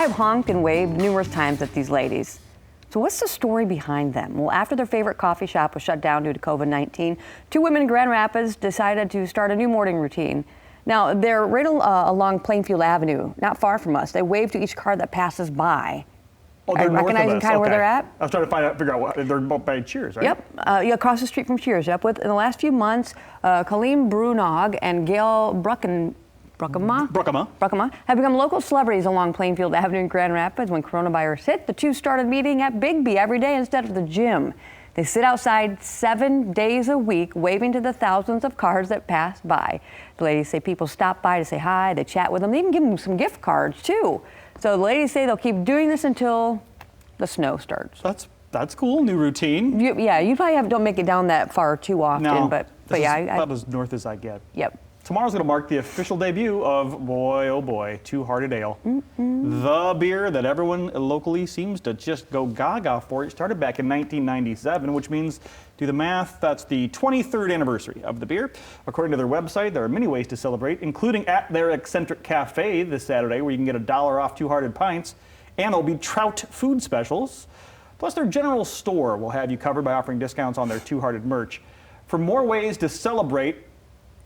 I've honked and waved numerous times at these ladies. So what's the story behind them? Well, after their favorite coffee shop was shut down due to COVID-19, two women in Grand Rapids decided to start a new morning routine. Now, they're right along Plainfield Avenue, not far from us. They wave to each car that passes by. Oh, they're recognizing kind of where they're at? I was trying to figure out what, they're by Cheers, right? Yep, across the street from Cheers. Yep, in the last few months, Colleen Brunog and Gail Bruckema have become local celebrities along Plainfield Avenue in Grand Rapids. When coronavirus hit, the two started meeting at Big B every day instead of the gym. They sit outside 7 days a week, waving to the thousands of cars that pass by. The ladies say people stop by to say hi, they chat with them, they even give them some gift cards too. So the ladies say they'll keep doing this until the snow starts. That's cool, new routine. You probably don't make it down that far too often, no, but yeah, about as north as I get. Yep. Tomorrow's going to mark the official debut of, boy, oh boy, Two Hearted Ale. The beer that everyone locally seems to just go gaga for. It started back in 1997, which means, do the math, that's the 23rd anniversary of the beer. According to their website, there are many ways to celebrate, including at their eccentric cafe this Saturday, where you can get $1 off Two Hearted pints, and there'll be trout food specials. Plus, their general store will have you covered by offering discounts on their Two Hearted merch. For more ways to celebrate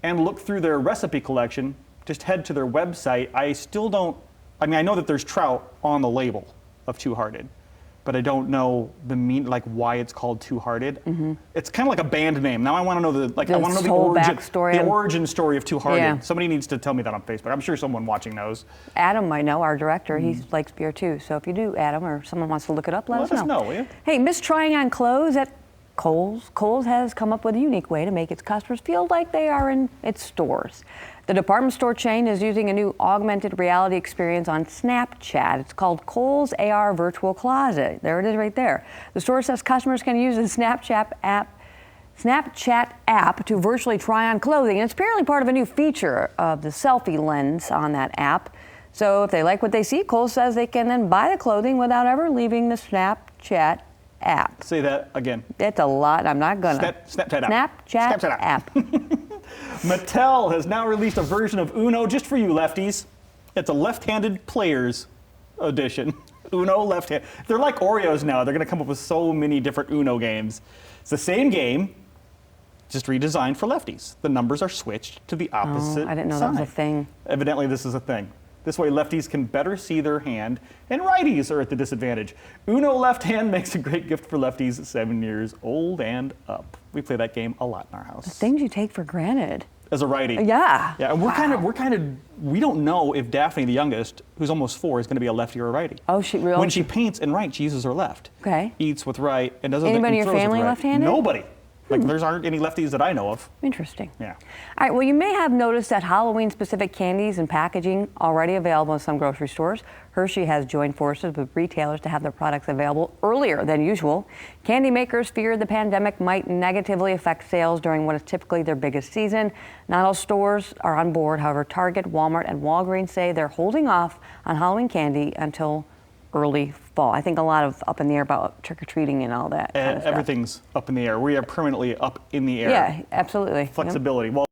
and look through their recipe collection, just head to their website. I know that there's trout on the label of Two Hearted, but I don't know why it's called Two Hearted. It's kind of like a band name. Now I want to know the origin story of Two Hearted. Yeah. Somebody needs to tell me that on Facebook. I'm sure someone watching knows. Adam might know, our director. He likes beer too. So if you do, Adam, or someone wants to look it up, let us know. Will you? Hey, miss trying on clothes at Kohl's. Kohl's has come up with a unique way to make its customers feel like they are in its stores. The department store chain is using a new augmented reality experience on Snapchat. It's called Kohl's AR Virtual Closet. There it is right there. The store says customers can use the Snapchat app to virtually try on clothing. And it's apparently part of a new feature of the selfie lens on that app. So if they like what they see, Kohl's says they can then buy the clothing without ever leaving the Snapchat app. Say that again. It's a lot. I'm not gonna. Snapchat app. Mattel has now released a version of Uno just for you lefties. It's a left-handed players edition. Uno left-hand. They're like Oreos now. They're going to come up with so many different Uno games. It's the same game, just redesigned for lefties. The numbers are switched to the opposite I didn't know side. that was a thing. Evidently, this is a thing. This way, lefties can better see their hand, and righties are at the disadvantage. Uno left hand makes a great gift for lefties 7 years old and up. We play that game a lot in our house. The things you take for granted. As a righty. Yeah. Yeah, and we don't know if Daphne, the youngest, who's almost 4, is going to be a lefty or a righty. Oh, she really? When she paints and writes, she uses her left. Okay. Eats with right and doesn't. Anybody in your throws with family right. left-handed? Nobody. Like, there aren't any lefties that I know of. Interesting. Yeah. All right, well, you may have noticed that Halloween-specific candies and packaging already available in some grocery stores. Hershey has joined forces with retailers to have their products available earlier than usual. Candy makers fear the pandemic might negatively affect sales during what is typically their biggest season. Not all stores are on board. However, Target, Walmart, and Walgreens say they're holding off on Halloween candy until early fall. I think a lot of up in the air about trick-or-treating and all that kind of stuff. Everything's up in the air. We are permanently up in the air. Yeah, absolutely. Flexibility. Well,